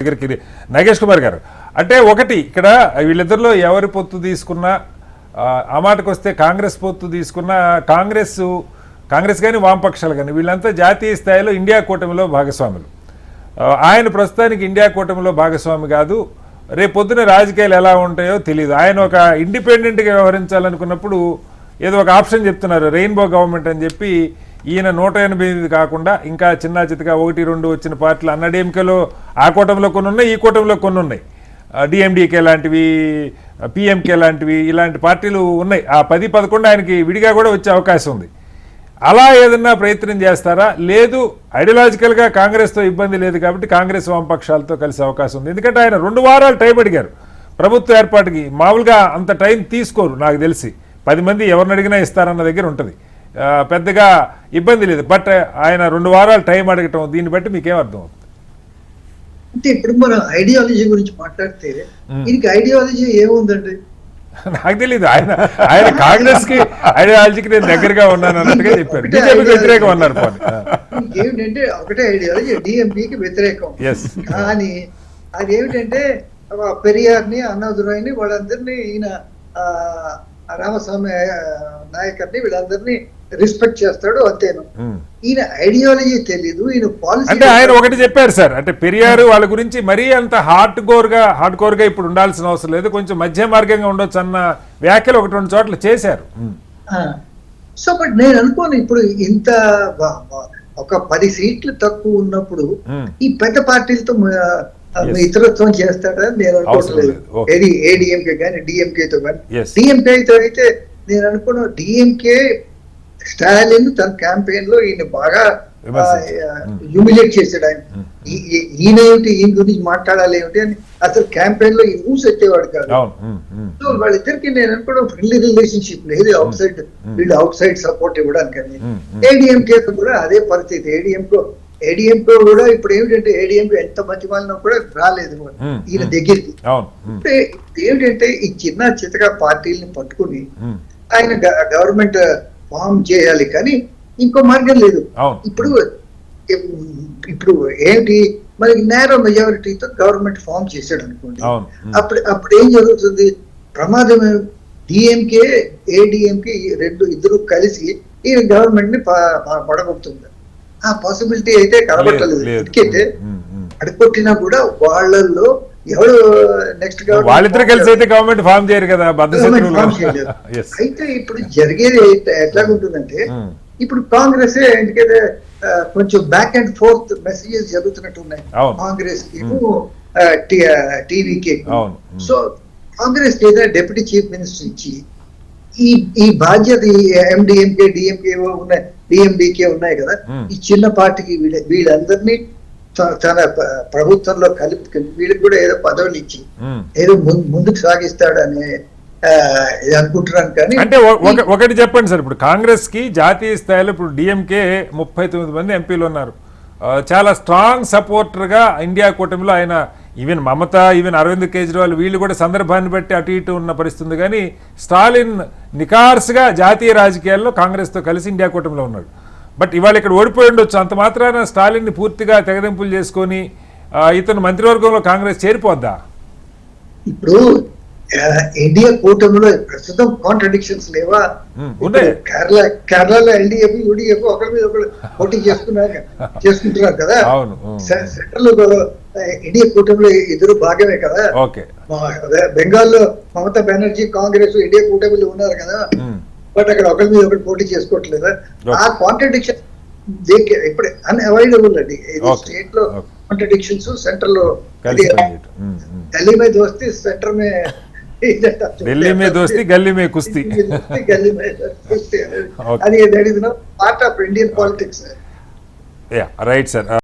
దగ్గరికి నాగేష్ కుమార్ గారు అంటే ఒకటి ఇక్కడ వీళ్ళిద్దరిలో ఎవరి పొత్తు తీసుకున్నా ఆ మాటకు వస్తే కాంగ్రెస్ పొత్తు తీసుకున్న కాంగ్రెస్ కానీ వామపక్షాలు కానీ వీళ్ళంతా జాతీయ స్థాయిలో ఇండియా కూటమిలో భాగస్వాములు. ఆయన ప్రస్తుతానికి ఇండియా కూటమిలో భాగస్వామి కాదు. రేపొద్దున రాజకీయాలు ఎలా ఉంటాయో తెలియదు. ఆయన ఒక ఇండిపెండెంట్గా వ్యవహరించాలనుకున్నప్పుడు ఏదో ఒక ఆప్షన్ చెప్తున్నారు, రెయిన్బో గవర్నమెంట్ అని చెప్పి. ఈయన 188 కాకుండా ఇంకా చిన్న చితగా 1-2 వచ్చిన పార్టీలు అన్నాడీఎంకేలో ఆ కూటమిలో కొన్ని ఉన్నాయి, ఈ కూటమిలో కొన్ని ఉన్నాయి. డిఎండికే లాంటివి, పిఎంకే లాంటివి ఇలాంటి పార్టీలు ఉన్నాయి. ఆ 10-11 ఆయనకి విడిగా కూడా వచ్చే అవకాశం ఉంది. అలా ఏదన్నా ప్రయత్నం చేస్తారా? లేదు, ఐడియాలజికల్గా కాంగ్రెస్తో ఇబ్బంది లేదు కాబట్టి కాంగ్రెస్ వామపక్షాలతో కలిసే అవకాశం ఉంది. ఎందుకంటే ఆయన 2 వారాలు టైం అడిగారు ప్రభుత్వ ఏర్పాటుకి. మామూలుగా అంత టైం తీసుకోరు నాకు తెలిసి. 10 మంది ఎవరిని అడిగినా ఇస్తారన్న దగ్గర ఉంటుంది, పెద్దగా ఇబ్బంది లేదు. బట్ ఆయన 2 వారాలు టైం అడగటం, దీన్ని బట్టి మీకేం అర్థం అవుతుంది? అంటే ఇప్పుడు మనం ఐడియాలజీ గురించి మాట్లాడితే దీనికి ఐడియాలజీ ఏముందండి? నాకు తెలియదు. ఆయన కాంగ్రెస్ కి ఐడియాలజీకి నేను దగ్గరగా ఉన్నాను అన్నట్టుగా చెప్పారు. బీజేపీకి వ్యతిరేకం అన్నారు. ఏమిటంటే ఒకటే ఐడియాలజీ డిఎంపీకి వ్యతిరేకం. కానీ అదేమిటంటే పెరియార్ని, అన్నాదురైని వాళ్ళందరినీ, ఈయన రామస్వామి నాయకర్ని వీళ్ళందరినీ రెస్పెక్ట్ చేస్తాడు, అంతేను. ఈయన ఐడియాలజీ తెలీదు, ఈయన పాలసీ. అంటే ఆయన ఒకటి చెప్పారు సార్, అంటే పెరియారు వాళ్ళ గురించి మరీ అంత హార్డ్ కోర్ గా ఇప్పుడు ఉండాల్సిన అవసరం లేదు, కొంచెం మధ్య మార్గంగా ఉండొచ్చు అన్న వ్యాఖ్యలు 1-2 చోట్ల చేశారు. సో బట్ నేను అనుకోను ఇప్పుడు ఇంత ఒక 10 సీట్లు తక్కువ ఉన్నప్పుడు ఈ పెద్ద పార్టీలతో ఇతరత్వం చేస్తాడని నేను అనుకోవట్లేదు. ఏడీఎంకే కానీ డిఎంకేతో కానీ. డిఎంకేతో అయితే నేను అనుకున్న డిఎంకే స్టాలిన్ తన క్యాంపెయిన్ లో ఈయన బాగా హ్యూమిలేట్ చేశాడు. ఆయన ఈయనేమిటి, ఈయన గురించి మాట్లాడాలి ఏమిటి అని అసలు క్యాంపెయిన్ లో ఊసి వచ్చేవాడు కాదు. సో వాళ్ళిద్దరికి నేను అనుకోవడం ఫ్రెండ్లీ రిలేషన్షిప్ లేదు, అవుట్ సైడ్ వీళ్ళు అవుట్ సైడ్ సపోర్ట్ ఇవ్వడానికి. ఏడీఎంకే కూడా అదే పరిస్థితి. ఏడీఎంకే కూడా ఇప్పుడు ఏమిటంటే ఏడీఎంకే ఎంత మంచి వాళ్ళనో కూడా రాలేదు ఈయన దగ్గరికి. ఏమిటంటే ఈ చిన్న చితగా పార్టీలని పట్టుకుని ఆయన గవర్నమెంట్ ఫామ్ చేయాలి, కానీ ఇంకో మార్గం లేదు. ఇప్పుడు ఏంటి, మరి నేరో మెజారిటీతో గవర్నమెంట్ ఫామ్ చేశాడు అనుకోండి, అప్పుడు ఏం జరుగుతుంది? ప్రమాదం. డిఎంకే ఏడీఎంకే ఇద్దరు కలిసి ఈ గవర్నమెంట్ ని పడగొడుతుంది. ఆ పాసిబిలిటీ అయితే కనబట్టలేదు. ఎందుకైతే అడుగొట్టినా కూడా వాళ్ళల్లో ఎవరు నెక్స్ట్ వాళ్ళిద్దరు కలిసి అయితే గవర్నమెంట్ ఫామ్ చేయరు కదా. అయితే ఇప్పుడు జరిగేది ఎట్లాగుంటుందంటే, ఇప్పుడు కాంగ్రెస్ ఎందుకైతే కొంచెం బ్యాక్ అండ్ ఫోర్త్ మెసేజెస్ జరుగుతున్నట్టు ఉన్నాయి కాంగ్రెస్ కి, టీవీకే. సో కాంగ్రెస్ ఏదైనా డిప్యూటీ చీఫ్ మినిస్టర్ ఇచ్చి ఈ బాధ్యత ఎండిఎంకే డిఎంకే ఉన్నాయి, డిఎండికే ఉన్నాయి కదా, ఈ చిన్న పార్టీకి వీళ్ళందరినీ తన ప్రభుత్వంలో కలిపి వీళ్ళకి కూడా ఏదో పదవులు ఇచ్చి ఏదో ముందుకు సాగిస్తాడని అనుకుంటున్నాను. కానీ అంటే ఒకటి చెప్పండి సార్, ఇప్పుడు కాంగ్రెస్ కి జాతీయ స్థాయిలో ఇప్పుడు డిఎంకే 39 మంది ఎంపీలు ఉన్నారు. చాలా స్ట్రాంగ్ సపోర్టర్ గా ఇండియా కూటమిలో ఆయన, ఈవెన్ మమత, ఈవెన్ అరవింద్ కేజ్రీవాల్ వీళ్ళు కూడా సందర్భాన్ని బట్టి అటు ఇటు ఉన్న పరిస్థితుంది. కానీ స్టాలిన్ నికార్స్గా జాతీయ రాజకీయాల్లో కాంగ్రెస్తో కలిసి ఇండియా కూటమిలో ఉన్నాడు. బట్ ఇవాళ ఇక్కడ ఓడిపోయి ఉండొచ్చు. అంత మాత్రాన స్టాలిన్ని పూర్తిగా తెగదెంపులు చేసుకొని ఇతను మంత్రివర్గంలో కాంగ్రెస్ చేరిపోద్దా? ఇప్పుడు ఇండియా కూటమిలో ప్రస్తుతం కాంట్రడిక్షన్స్ లేవా? కేరళలో ఎల్డీఎఫ్ యూడీఎఫ్ ఒకరి మీద ఒకరు పోటీ చేసుకుంటున్నారు కదా. సెంట్రల్ ఇండియా కూటమిలో ఇద్దరు భాగమే కదా. బెంగాల్లో మమతా బెనర్జీ కాంగ్రెస్ ఇండియా కూటమిలో ఉన్నారు కదా, బట్ అక్కడ ఒకరి మీద ఒకటి పోటీ చేసుకోవట్లేదా? ఆ కాంట్రడిక్షన్ ఇప్పుడు అన్అవాయిడబుల్ అండి. స్టేట్ లో కాంట్రడిక్షన్స్, సెంట్రల్ లో ఢిల్లీ మీద దోస్తీ, సెంటర్ మే ఢిల్లీ మే దోస్తీ, గల్లీ మే కుస్తీ. అది part of Indian politics. Right sir.